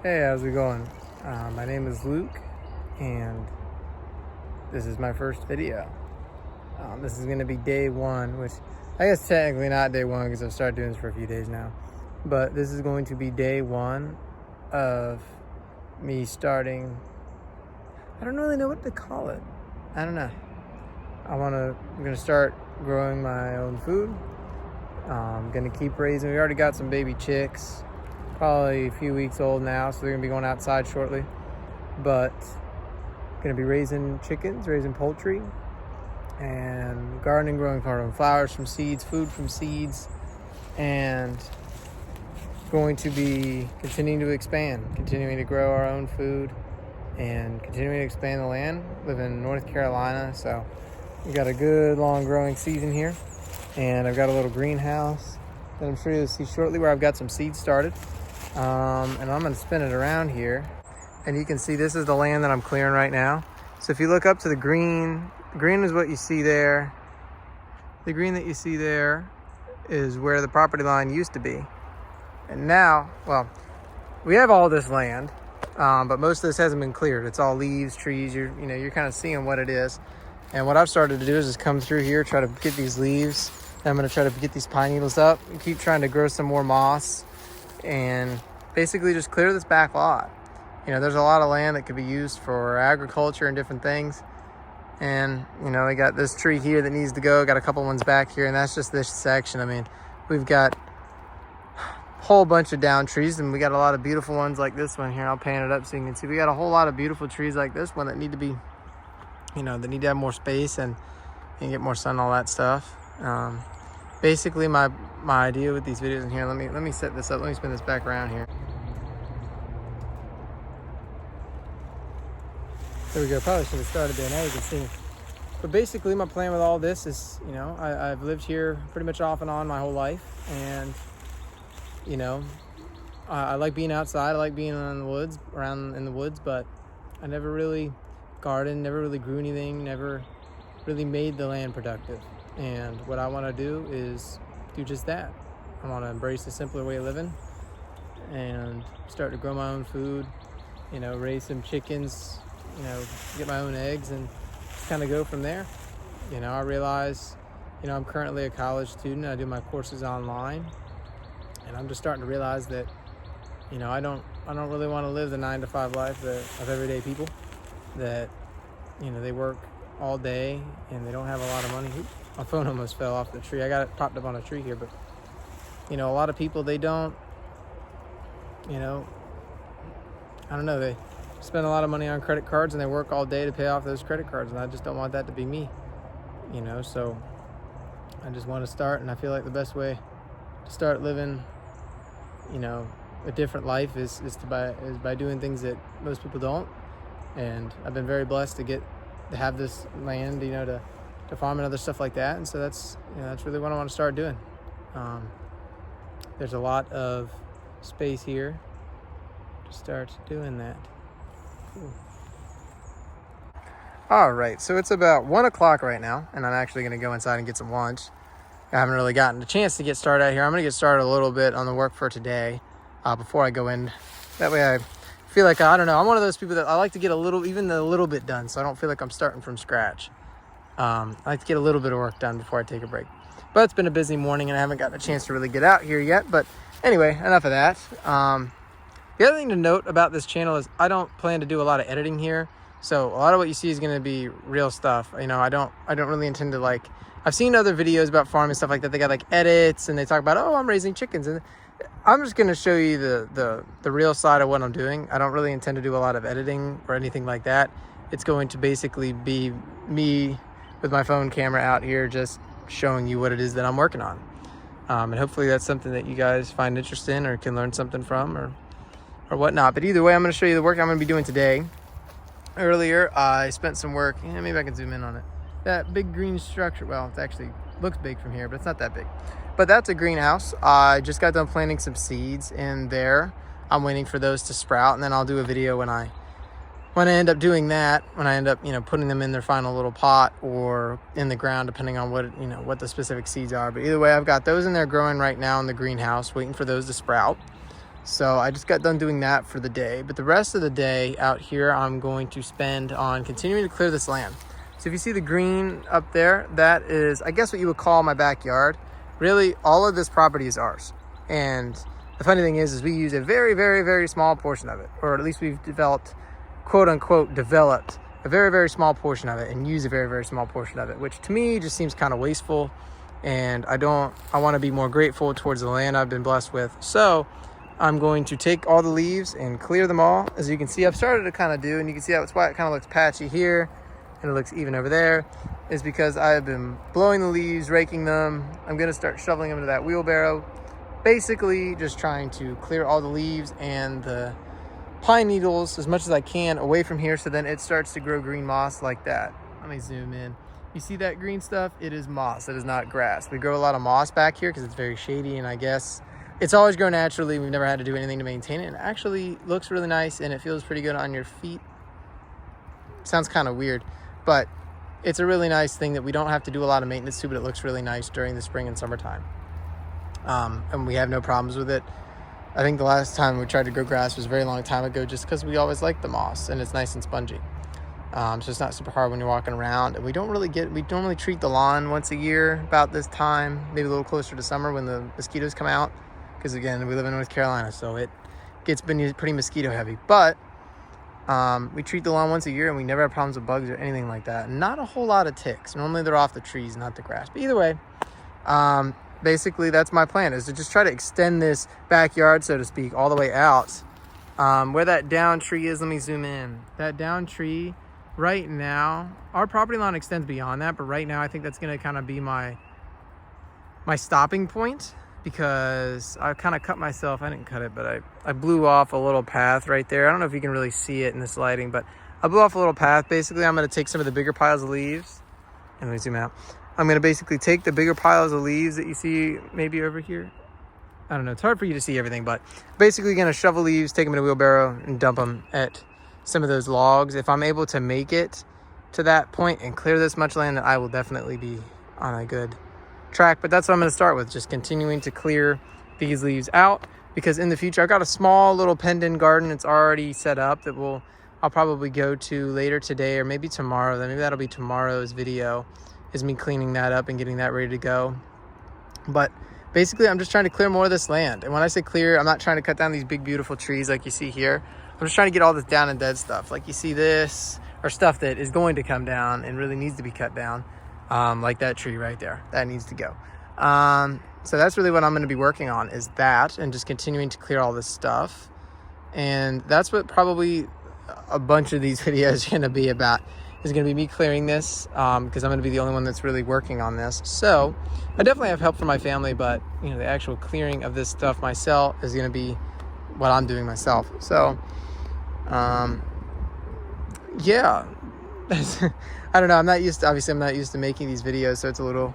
Hey, how's it going? My name is Luke, and this is my first video. This is going to be day one, which I guess technically not day one because I've started doing this for a few days now. But this is going to be day one of me starting. I don't really know what to call it. I don't know. I'm going to start growing my own food. I'm going to keep raising. We already got some baby chicks. Probably a few weeks old now, so they're gonna be going outside shortly. But gonna be raising chickens, raising poultry, and gardening, growing our own flowers from seeds, food from seeds, and going to be continuing to expand, continuing to grow our own food, and continuing to expand the land. Live in North Carolina, so we got a good long growing season here. And I've got a little greenhouse that I'm sure you'll see shortly where I've got some seeds started. And I'm going to spin it around here, and you can see this is the land that I'm clearing right now. So if you look up to the green is what you see there. The green that you see there is where the property line used to be. And now, well, we have all this land, but most of this hasn't been cleared. It's all leaves, trees. You're kind of seeing what it is. And what I've started to do is just come through here, try to get these leaves. I'm going to try to get these pine needles up and keep trying to grow some more moss. And basically just clear this back lot. There's a lot of land that could be used for agriculture and different things. And, I got this tree here that needs to go. Got a couple ones back here, and that's just this section. I mean, we've got a whole bunch of down trees, and we got a lot of beautiful ones like this one here. I'll pan it up so you can see. We got a whole lot of beautiful trees like this one that need to be, that need to have more space and get more sun and all that stuff. Basically, my idea with these videos in here, let me set this up. Let me spin this back around here. There we go. Probably should have started there. Now you can see. But basically, my plan with all this is, I've lived here pretty much off and on my whole life, and I like being outside. I like being around in the woods, but I never really gardened, never really grew anything, never really made the land productive. And what I want to do is do just that. I want to embrace a simpler way of living and start to grow my own food, raise some chickens, get my own eggs, and just kind of go from there. I realize, I'm currently a college student. I do my courses online, and I'm just starting to realize that, I don't really want to live the 9-to-5 life of everyday people that, they work all day and they don't have a lot of money. My phone almost fell off the tree. I got it propped up on a tree here, but a lot of people, they don't, I don't know, they spend a lot of money on credit cards and they work all day to pay off those credit cards, and I just don't want that to be me, so I just want to start, and I feel like the best way to start living, a different life is by doing things that most people don't. And I've been very blessed to have this land, to farm and other stuff like that. And so that's really what I want to start doing. There's a lot of space here to start doing that. Cool. All right, so it's about 1 o'clock right now, and I'm actually going to go inside and get some lunch. I haven't really gotten a chance to get started out here. I'm going to get started a little bit on the work for today before I go in. That way I feel like, I don't know, I'm one of those people that I like to get a little bit done, so I don't feel like I'm starting from scratch. I like to get a little bit of work done before I take a break. But it's been a busy morning, and I haven't gotten a chance to really get out here yet. But anyway, enough of that. The other thing to note about this channel is I don't plan to do a lot of editing here. So a lot of what you see is going to be real stuff. I don't really intend to, I've seen other videos about farming and stuff like that. They got edits, and they talk about, I'm raising chickens. And I'm just going to show you the real side of what I'm doing. I don't really intend to do a lot of editing or anything like that. It's going to basically be me with my phone camera out here just showing you what it is that I'm working on. And hopefully that's something that you guys find interest in or can learn something from or whatnot. But either way, I'm going to show you the work I'm going to be doing today. Earlier, I spent some work. Maybe I can zoom in on it. That big green structure, well, it actually looks big from here, but it's not that big. But that's a greenhouse. I just got done planting some seeds in there. I'm waiting for those to sprout, and then I'll do a video when I end up doing that, when I end up, putting them in their final little pot or in the ground, depending on what the specific seeds are. But either way, I've got those in there growing right now in the greenhouse, waiting for those to sprout. So I just got done doing that for the day. But the rest of the day out here, I'm going to spend on continuing to clear this land. So if you see the green up there, that is, I guess, what you would call my backyard. Really, all of this property is ours. And the funny thing is we use a very, very, very small portion of it, or at least we've developed, quote unquote, developed a very, very small portion of it and use a very, very small portion of it, which to me just seems kind of wasteful. And I want to be more grateful towards the land I've been blessed with. So I'm going to take all the leaves and clear them all. As you can see, I've started to kind of do, and you can see how it's why it kind of looks patchy here and it looks even over there, is because I have been blowing the leaves, raking them. I'm going to start shoveling them into that wheelbarrow. Basically just trying to clear all the leaves and the pine needles as much as I can away from here, so then it starts to grow green moss like that. Let me zoom in. You see that green stuff? It is moss. It is not grass. We grow a lot of moss back here because it's very shady, and I guess it's always grown naturally. We've never had to do anything to maintain it. It actually looks really nice and it feels pretty good on your feet. Sounds kind of weird, but it's a really nice thing that we don't have to do a lot of maintenance to, but it looks really nice during the spring and summertime. And we have no problems with it. I think the last time we tried to grow grass was a very long time ago, just because we always like the moss and it's nice and spongy. So it's not super hard when you're walking around. And we don't really treat the lawn once a year about this time, maybe a little closer to summer when the mosquitoes come out. Because again, we live in North Carolina, so it gets pretty mosquito heavy. But we treat the lawn once a year, and we never have problems with bugs or anything like that. Not a whole lot of ticks. Normally they're off the trees, not the grass. But either way, basically that's my plan, is to just try to extend this backyard, so to speak, all the way out. Where that down tree is, let me zoom in. That down tree, right now, our property line extends beyond that, but right now I think that's going to kind of be my stopping point, because I kind of cut myself. I didn't cut it, but I blew off a little path right there. I don't know if you can really see it in this lighting, but I blew off a little path. Basically, I'm going to take some of the bigger piles of leaves, and let me zoom out. I'm going to basically take the bigger piles of leaves that you see maybe over here. I don't know. It's hard for you to see everything, but basically going to shovel leaves, take them in a wheelbarrow, and dump them at some of those logs. If I'm able to make it to that point and clear this much land, then I will definitely be on a good track. But that's what I'm going to start with, just continuing to clear these leaves out, because in the future I've got a small little pendant garden that's already set up that I'll probably go to later today or maybe tomorrow. Then maybe that'll be tomorrow's video, is me cleaning that up and getting that ready to go. But basically I'm just trying to clear more of this land. And when I say clear, I'm not trying to cut down these big beautiful trees like you see here. I'm just trying to get all this down and dead stuff, like you see this, or stuff that is going to come down and really needs to be cut down. Like that tree right there, that needs to go. So that's really what I'm going to be working on, is that, and just continuing to clear all this stuff. And that's what probably a bunch of these videos are going to be about, is going to be me clearing this, because I'm going to be the only one that's really working on this. So I definitely have help from my family, but the actual clearing of this stuff myself is going to be what I'm doing myself. So yeah, I don't know. I'm not used to making these videos, so it's a little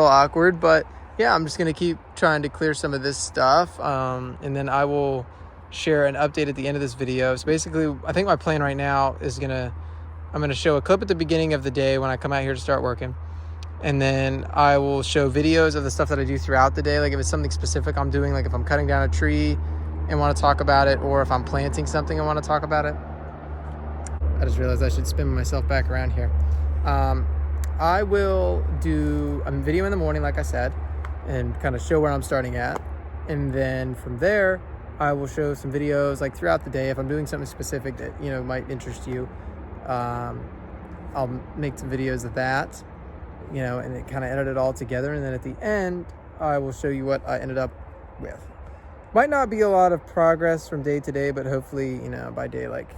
awkward, but yeah, I'm just going to keep trying to clear some of this stuff. And then I will share an update at the end of this video. So basically, I think my plan right now is I'm going to show a clip at the beginning of the day when I come out here to start working. And then I will show videos of the stuff that I do throughout the day. Like if it's something specific I'm doing, like if I'm cutting down a tree and want to talk about it, or if I'm planting something and want to talk about it. I just realized I should spin myself back around here. I will do a video in the morning, like I said, and kind of show where I'm starting at. And then from there, I will show some videos like throughout the day. If I'm doing something specific that, might interest you, I'll make some videos of that, and it kind of edit it all together. And then at the end, I will show you what I ended up with. Might not be a lot of progress from day to day, but hopefully, by day like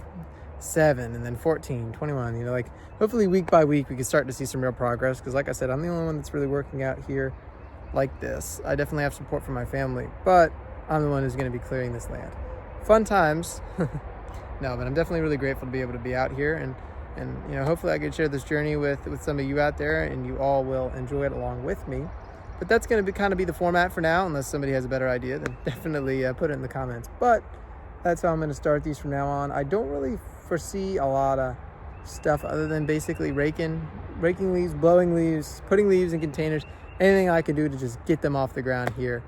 7 and then 14, 21, hopefully week by week we can start to see some real progress. Because like I said, I'm the only one that's really working out here like this. I definitely have support from my family, but I'm the one who's going to be clearing this land. Fun times. No, but I'm definitely really grateful to be able to be out here, and hopefully I can share this journey with some of you out there, and you all will enjoy it along with me. But that's going to kind of be the format for now, unless somebody has a better idea, then definitely put it in the comments. But that's how I'm going to start these from now on. I don't really foresee a lot of stuff other than basically raking leaves, blowing leaves, putting leaves in containers, anything I can do to just get them off the ground here.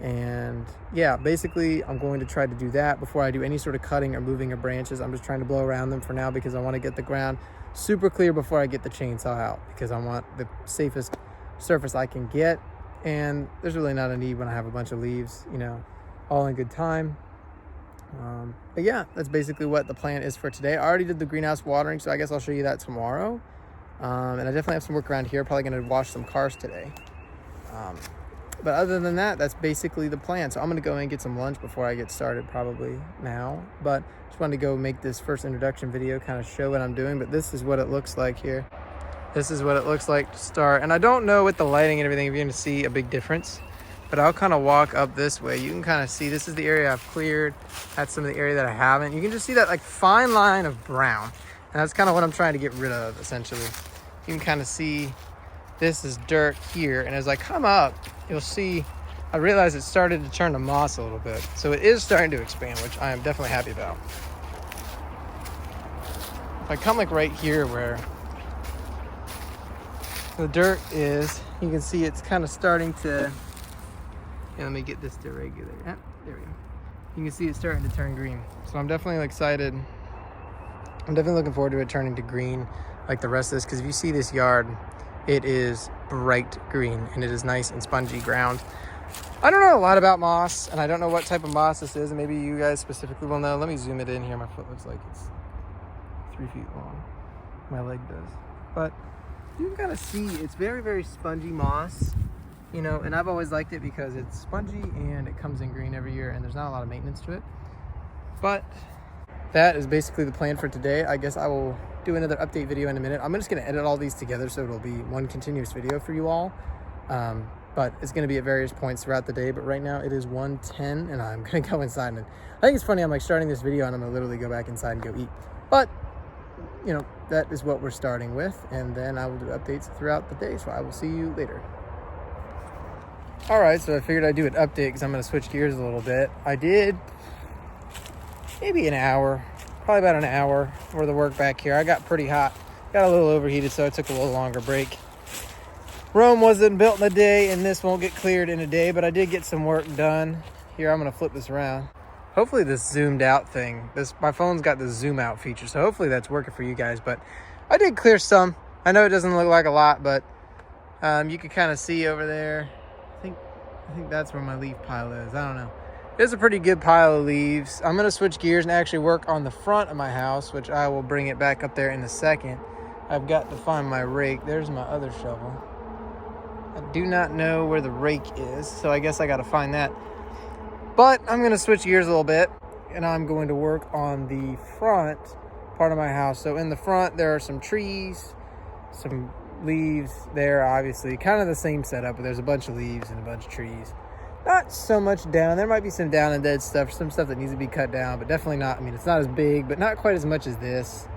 And yeah, basically I'm going to try to do that before I do any sort of cutting or moving of branches. I'm just trying to blow around them for now because I want to get the ground super clear before I get the chainsaw out, because I want the safest surface I can get. And there's really not a need when I have a bunch of leaves, you know, all in good time. But yeah, that's basically what the plan is for today. I already did the greenhouse watering, so I guess I'll show you that tomorrow. And I definitely have some work around here. Probably going to wash some cars today. But other than that, that's basically the plan. So I'm going to go and get some lunch before I get started, probably now. But just wanted to go make this first introduction video, kind of show what I'm doing. But this is what it looks like here. This is what it looks like to start. And I don't know with the lighting and everything if you're going to see a big difference. But I'll kind of walk up this way. You can kind of see this is the area I've cleared. That's some of the area that I haven't. You can just see that like fine line of brown. And that's kind of what I'm trying to get rid of, essentially. You can kind of see this is dirt here. And as I come up, you'll see, I realize it started to turn to moss a little bit. So it is starting to expand, which I am definitely happy about. If I come like right here where the dirt is, you can see it's kind of starting to, yeah, let me get this to regulate. Yeah, there we go. You can see it's starting to turn green. So I'm definitely excited. I'm definitely looking forward to it turning to green like the rest of this, because if you see this yard, it is bright green and it is nice and spongy ground. I don't know a lot about moss, and I don't know what type of moss this is, and maybe you guys specifically will know. Let me zoom it in here. My foot looks like it's 3 feet long. My leg does. But you can kind of see it's very, very spongy moss, you know, and I've always liked it because it's spongy and it comes in green every year and there's not a lot of maintenance to it. But that is basically the plan for today. I guess I will do another update video in a minute. I'm just going to edit all these together so it'll be one continuous video for you all. But it's going to be at various points throughout the day. But right now it is 1:10 and I'm going to go inside. And I think it's funny, I'm like starting this video and I'm going to literally go back inside and go eat. But, you know, that is what we're starting with. And then I will do updates throughout the day. So I will see you later. All right, so I figured I'd do an update because I'm going to switch gears a little bit. I did maybe an hour, probably about an hour worth of work back here. I got pretty hot, got a little overheated, so I took a little longer break. Rome wasn't built in a day, and this won't get cleared in a day, but I did get some work done. Here, I'm gonna flip this around. Hopefully this zoomed out thing, my phone's got the zoom out feature, so hopefully that's working for you guys, but I did clear some. I know it doesn't look like a lot, but you can kind of see over there. I think that's where my leaf pile is. I don't know. It's a pretty good pile of leaves. I'm going to switch gears and actually work on the front of my house, which I will bring it back up there in a second. I've got to find my rake. There's my other shovel. I do not know where the rake is, so I guess I got to find that. But I'm going to switch gears a little bit, and I'm going to work on the front part of my house. So in the front, there are some trees, some leaves there, obviously. Kind of the same setup, but there's a bunch of leaves and a bunch of trees. Not so much down. There might be some down and dead stuff, some stuff that needs to be cut down, but definitely not, I mean, it's not as big, but not quite as much as this.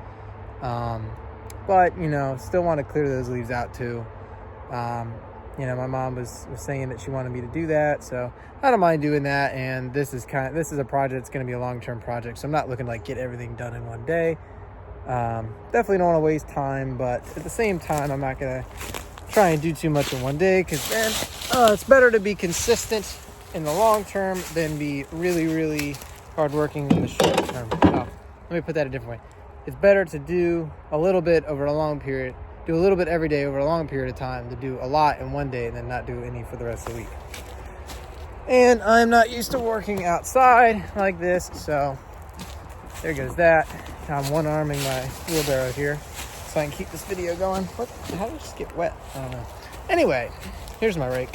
But, you know, still want to clear those leaves out too. You know, my mom was saying that she wanted me to do that, so I don't mind doing that. And this is a project that's going to be a long-term project, so I'm not looking to like get everything done in one day. Definitely don't want to waste time, but at the same time, I'm not going to try and do too much in one day, because then it's better to be consistent in the long term than be really, really hardworking in the short term. Let me put that a different way. It's better to do a little bit over a long period, do a little bit every day over a long period of time, to do a lot in one day and then not do any for the rest of the week. And I'm not used to working outside like this, so there goes that. I'm one-arming my wheelbarrow here so I can keep this video going. What? How did it just get wet? I don't know. Anyway, here's my rake.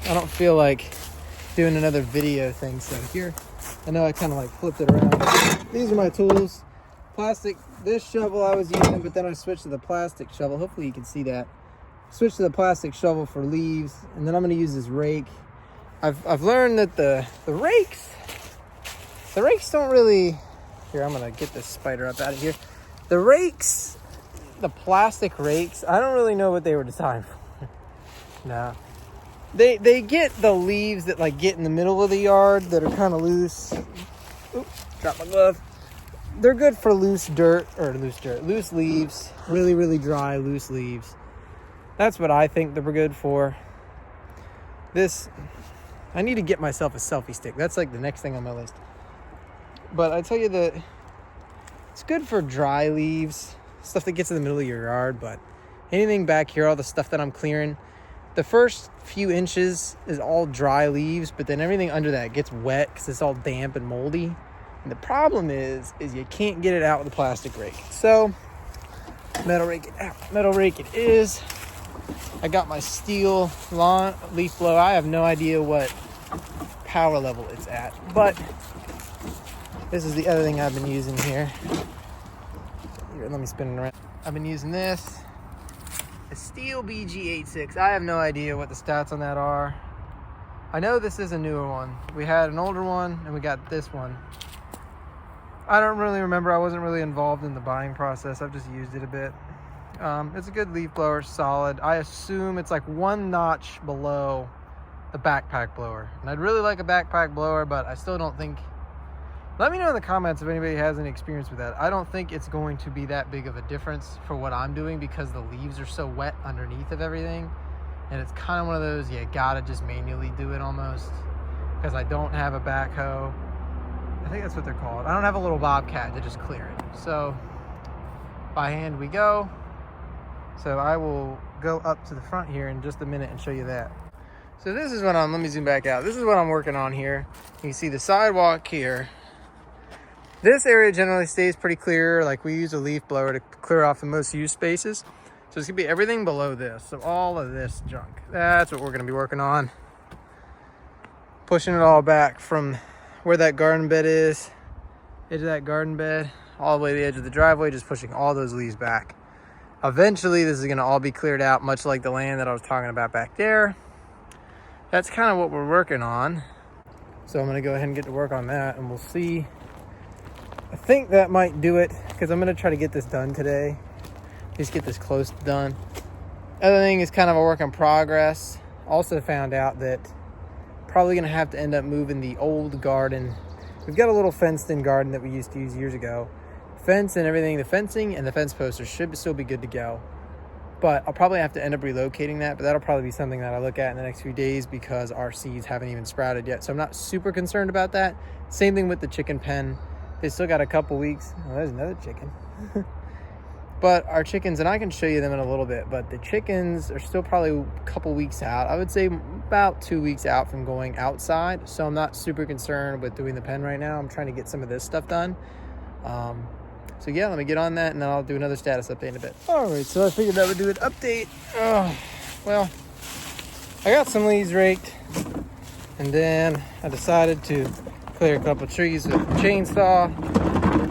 I don't feel like doing another video thing, so here, I know I kind of like flipped it around. These are my tools. Plastic, this shovel I was using, but then I switched to the plastic shovel. Hopefully you can see that. Switched to the plastic shovel for leaves, and then I'm going to use this rake. I've learned that the rakes don't really, here, I'm going to get this spider up out of here. The rakes, the plastic rakes, I don't really know what they were designed for. No. They get the leaves that like get in the middle of the yard that are kind of loose. Oops, dropped my glove. They're good for loose leaves, really, really dry, loose leaves. That's what I think they were good for. I need to get myself a selfie stick. That's like the next thing on my list. But I tell you that it's good for dry leaves, stuff that gets in the middle of your yard, but anything back here, all the stuff that I'm clearing, the first few inches is all dry leaves, but then everything under that gets wet because it's all damp and moldy. And the problem is you can't get it out with a plastic rake. So, metal rake it out. Metal rake it is. I got my steel lawn leaf blower. I have no idea what power level it's at, but this is the other thing I've been using here. Here, let me spin it around. I've been using this. A Steel BG86. I have no idea what the stats on that are. I know this is a newer one. We had an older one and we got this one. I don't really remember. I wasn't really involved in the buying process. I've just used it a bit. It's a good leaf blower, solid. I assume it's like one notch below the backpack blower. And I'd really like a backpack blower, but I still don't think... Let me know in the comments if anybody has any experience with that. I don't think it's going to be that big of a difference for what I'm doing because the leaves are so wet underneath of everything. And it's kind of one of those, you gotta just manually do it almost. Because I don't have a backhoe. I think that's what they're called. I don't have a little bobcat to just clear it. So, by hand we go. So I will go up to the front here in just a minute and show you that. So this is what let me zoom back out. This is what I'm working on here. You can see the sidewalk here. This area generally stays pretty clear. Like we use a leaf blower to clear off the most used spaces. So it's gonna be everything below this. So all of this junk. That's what we're gonna be working on. Pushing it all back from where that garden bed is, edge of that garden bed, all the way to the edge of the driveway, just pushing all those leaves back. Eventually, this is gonna all be cleared out, much like the land that I was talking about back there. That's kind of what we're working on. So I'm gonna go ahead and get to work on that and we'll see. I think that might do it because I'm going to try to get this done today. Just get this close to done. Other thing is kind of a work in progress. Also found out that probably going to have to end up moving the old garden. We've got a little fenced in garden that we used to use years ago. Fence and everything, the fencing and the fence posters should still be good to go. But I'll probably have to end up relocating that, but that'll probably be something that I look at in the next few days because our seeds haven't even sprouted yet. So I'm not super concerned about that. Same thing with the chicken pen. They still got a couple weeks. Oh, there's another chicken. But our chickens, and I can show you them in a little bit, but the chickens are still probably a couple weeks out. I would say about 2 weeks out from going outside. So I'm not super concerned with doing the pen right now. I'm trying to get some of this stuff done. So yeah, let me get on that and then I'll do another status update in a bit. All right, so I figured I would do an update. Oh, well, I got some leaves raked and then I decided to clear a couple trees with a chainsaw.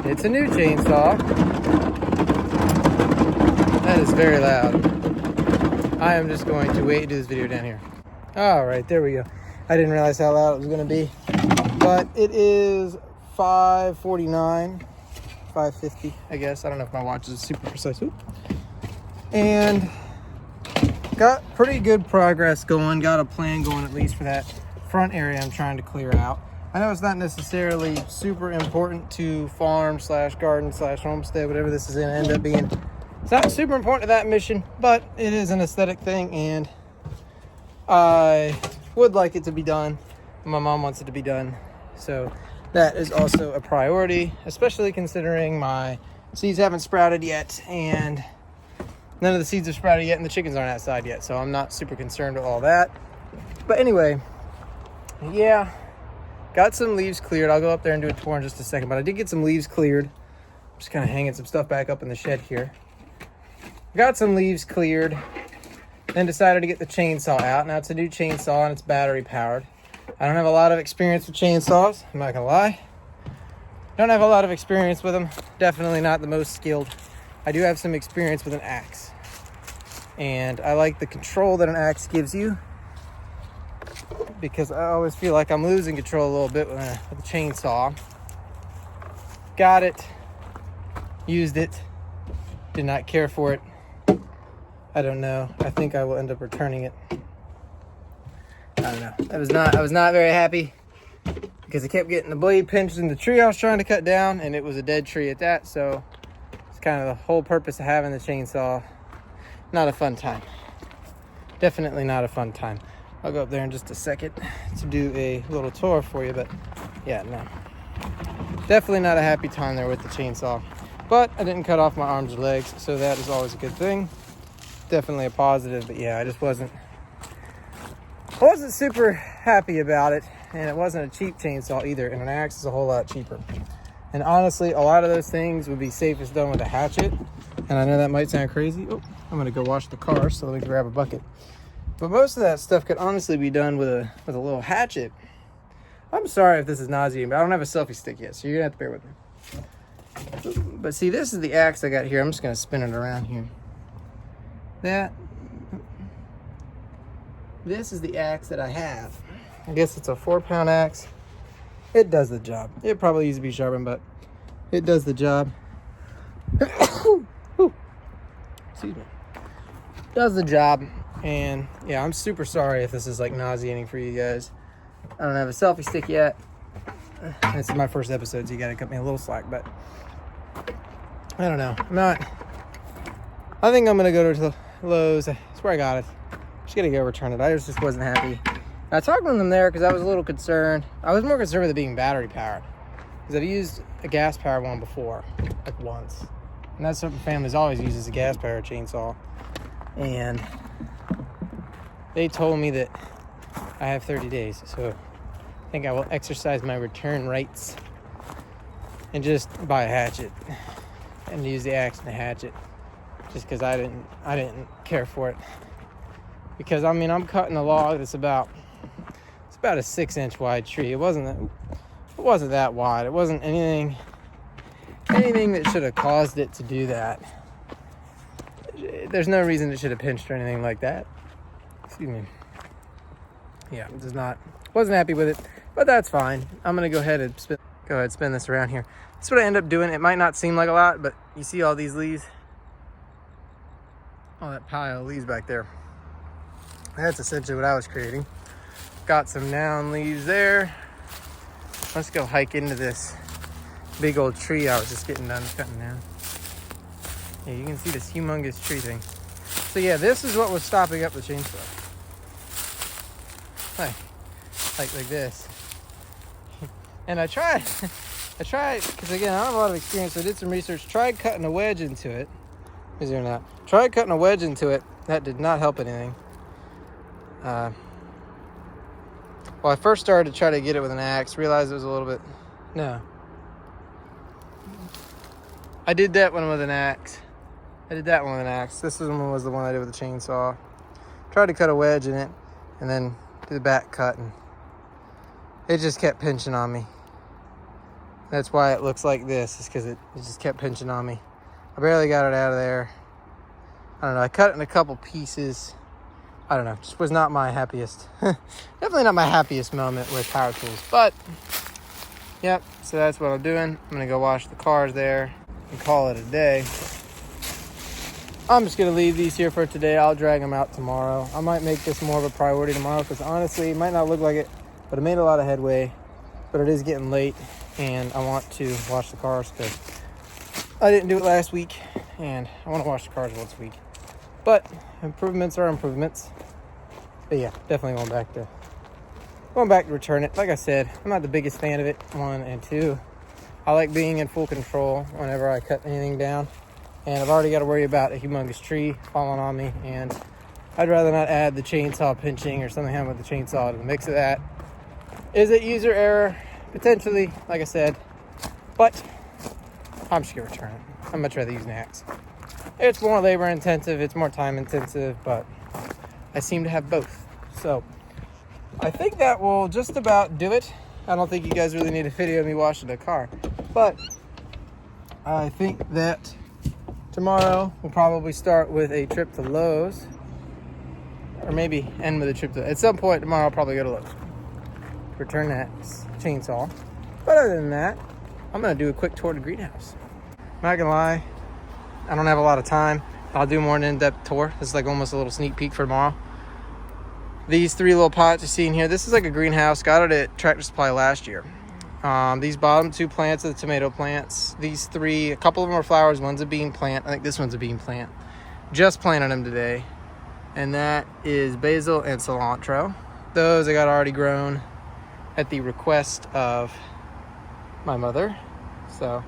It's a new chainsaw. That is very loud. I am just going to wait to do this video down here. All right, there we go. I didn't realize how loud it was going to be, but it is 5:49, 5:50, I guess. I don't know if my watch is super precise. Ooh. And got pretty good progress going. Got a plan going at least for that front area I'm trying to clear out. I know it's not necessarily super important to farm / garden / homestead, whatever this is going to end up being. It's not super important to that mission, but it is an aesthetic thing, and I would like it to be done. My mom wants it to be done, so that is also a priority, especially considering my seeds haven't sprouted yet, and none of the seeds have sprouted yet, and the chickens aren't outside yet, so I'm not super concerned with all that. But anyway, yeah. Got some leaves cleared. I'll go up there and do a tour in just a second, but I did get some leaves cleared. I'm just kind of hanging some stuff back up in the shed here. Got some leaves cleared, then decided to get the chainsaw out. Now it's a new chainsaw and it's battery powered. I don't have a lot of experience with chainsaws, I'm not gonna lie. Don't have a lot of experience with them. Definitely not the most skilled. I do have some experience with an axe. And I like the control that an axe gives you, because I always feel like I'm losing control a little bit with a chainsaw. Got it, used it, did not care for it. I don't know. I think I will end up returning it. I don't know. I was not very happy because I kept getting the blade pinched in the tree I was trying to cut down, and it was a dead tree at that. So it's kind of the whole purpose of having the chainsaw. Not a fun time. Definitely not a fun time. I'll go up there in just a second to do a little tour for you, but yeah, no. Definitely not a happy time there with the chainsaw. But I didn't cut off my arms or legs, so that is always a good thing. Definitely a positive, but yeah, I just wasn't super happy about it, and it wasn't a cheap chainsaw either, and an axe is a whole lot cheaper. And honestly, a lot of those things would be safest done with a hatchet, and I know that might sound crazy. Oh, I'm gonna go wash the car, so let me grab a bucket. But most of that stuff could honestly be done with a little hatchet. I'm sorry if this is nauseating, but I don't have a selfie stick yet, so you're gonna have to bear with me. But see, this is the axe I got here. I'm just gonna spin it around here. This is the axe that I have. I guess it's a 4-pound axe. It does the job. It probably needs to be sharpened, but it does the job. Excuse me. Does the job. And yeah, I'm super sorry if this is like nauseating for you guys. I don't have a selfie stick yet. This is my first episode, so you gotta cut me a little slack, but I don't know. I think I'm gonna go to the Lowe's. That's where I got it. Just gotta go return it. I just wasn't happy. I talked to them there because I was a little concerned. I was more concerned with it being battery powered, because I've used a gas powered one before, like once. And that's what families always uses, a gas powered chainsaw. And they told me that I have 30 days, so I think I will exercise my return rights and just buy a hatchet and use the axe and the hatchet, just because I didn't care for it. Because I mean, I'm cutting a log that's about a 6-inch wide tree. It wasn't that wide. It wasn't anything that should have caused it to do that. There's no reason it should have pinched or anything like that. Excuse me. Yeah, wasn't happy with it, but that's fine. I'm gonna go ahead and spin this around here. That's what I end up doing. It might not seem like a lot, but you see all these leaves, all that pile of leaves back there. That's essentially what I was creating. Got some down leaves there. Let's go hike into this big old tree I was just getting done cutting down. Yeah, you can see this humongous tree thing. So yeah, this is what was stopping up the chainsaw. Like this. And I tried, because again, I don't have a lot of experience, so I did some research, tried cutting a wedge into it. Is there not? Tried cutting a wedge into it. That did not help anything. Well, I first started to try to get it with an axe, realized it was a little bit, no. I did that one with an axe. This one was the one I did with a chainsaw. Tried to cut a wedge in it, and then do the back cut, and it just kept pinching on me. That's why it looks like this, is because it just kept pinching on me. I barely got it out of there. I don't know, I cut it in a couple pieces. I don't know, just was not my happiest. Definitely not my happiest moment with power tools, but yep, so that's what I'm doing. I'm gonna go wash the cars there and call it a day. I'm just gonna leave these here for today. I'll drag them out tomorrow. I might make this more of a priority tomorrow, because honestly, it might not look like it, but I made a lot of headway. But it is getting late, and I want to wash the cars because I didn't do it last week, and I want to wash the cars once a week. But improvements are improvements. But yeah, definitely going back to return it. Like I said, I'm not the biggest fan of it, 1 and 2. I like being in full control whenever I cut anything down. And I've already got to worry about a humongous tree falling on me, and I'd rather not add the chainsaw pinching or something happening with the chainsaw to the mix of that. Is it user error? Potentially, like I said, but I'm just gonna return it. I'd much rather use an axe. It's more labor intensive, it's more time intensive, but I seem to have both. So I think that will just about do it. I don't think you guys really need a video of me washing the car, but I think that tomorrow we'll probably start with a trip to Lowe's, or maybe end with a trip to, at some point tomorrow I'll probably go to Lowe's, return that chainsaw. But other than that, I'm gonna do a quick tour of the greenhouse. I'm not gonna lie, I don't have a lot of time. I'll do more an in-depth tour. This is like almost a little sneak peek for tomorrow. These 3 little pots you see in here, this is like a greenhouse. Got it at Tractor Supply last year. These bottom 2 plants are the tomato plants. These 3, a couple of them are flowers, one's a bean plant. I think this one's a bean plant. Just planted them today. And that is basil and cilantro. Those I got already grown at the request of my mother. So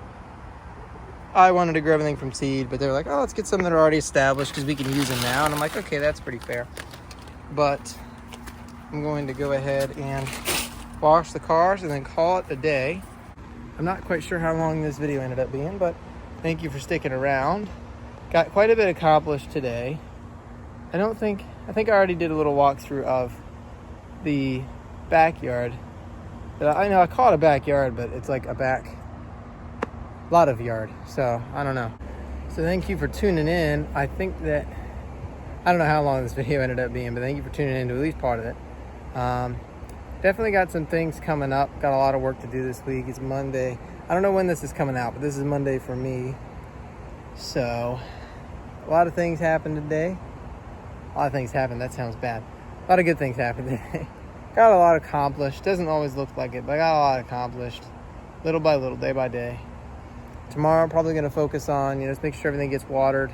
I wanted to grow everything from seed, but they were like, oh, let's get some that are already established because we can use them now. And I'm like, okay, that's pretty fair. But I'm going to go ahead and wash the cars and then call it a day. I'm not quite sure how long this video ended up being, but thank you for sticking around. Got quite a bit accomplished today. I think I already did a little walkthrough of the backyard. I know I call it a backyard, but it's like a lot of yard. So I don't know. So thank you for tuning in. I don't know how long this video ended up being, but thank you for tuning in to at least part of it. Definitely got some things coming up. Got a lot of work to do this week. It's Monday. I don't know when this is coming out, but this is Monday for me. So a lot of things happened today. A lot of things happened. That sounds bad. A lot of good things happened today. Got a lot accomplished. Doesn't always look like it, but I got a lot accomplished. Little by little, day by day. Tomorrow I'm probably going to focus on, just make sure everything gets watered.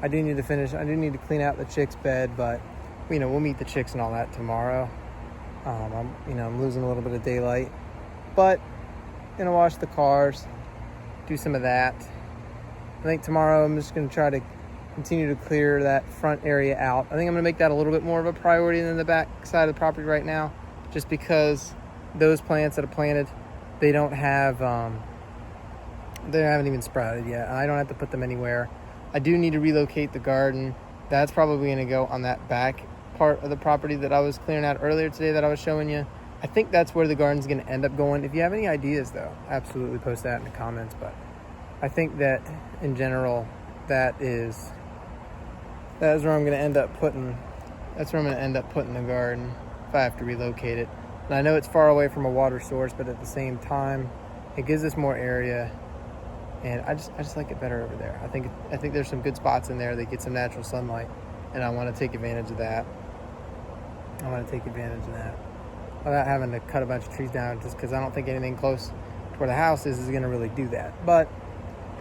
I do need to clean out the chicks' bed, but we'll meet the chicks and all that tomorrow. I'm losing a little bit of daylight, but gonna wash the cars, do some of that. I think tomorrow I'm just gonna try to continue to clear that front area out. I think I'm gonna make that a little bit more of a priority than the back side of the property right now, just because those plants that are planted, they haven't even sprouted yet. I don't have to put them anywhere. I do need to relocate the garden. That's probably gonna go on that back part of the property that I was clearing out earlier today that I was showing you. I think that's where the garden's going to end up going. If you have any ideas, though, absolutely post that in the comments. But I think that in general, that is where I'm going to end up putting. That's where I'm going to end up putting the garden if I have to relocate it. And I know it's far away from a water source, but at the same time, it gives us more area. And I just like it better over there. I think there's some good spots in there that get some natural sunlight, and I want to take advantage of that. Without having to cut a bunch of trees down, just because I don't think anything close to where the house is going to really do that. But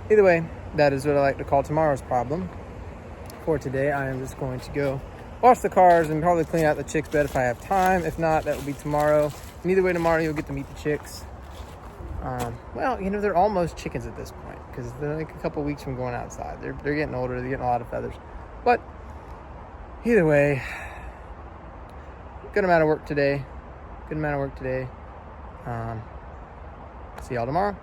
either way, that is what I like to call tomorrow's problem. For today, I am just going to go wash the cars and probably clean out the chicks' bed if I have time. If not, that will be tomorrow. And either way, tomorrow you'll get to meet the chicks. They're almost chickens at this point because they're like a couple weeks from going outside. They're getting older. They're getting a lot of feathers. But either way, good amount of work today. See y'all tomorrow.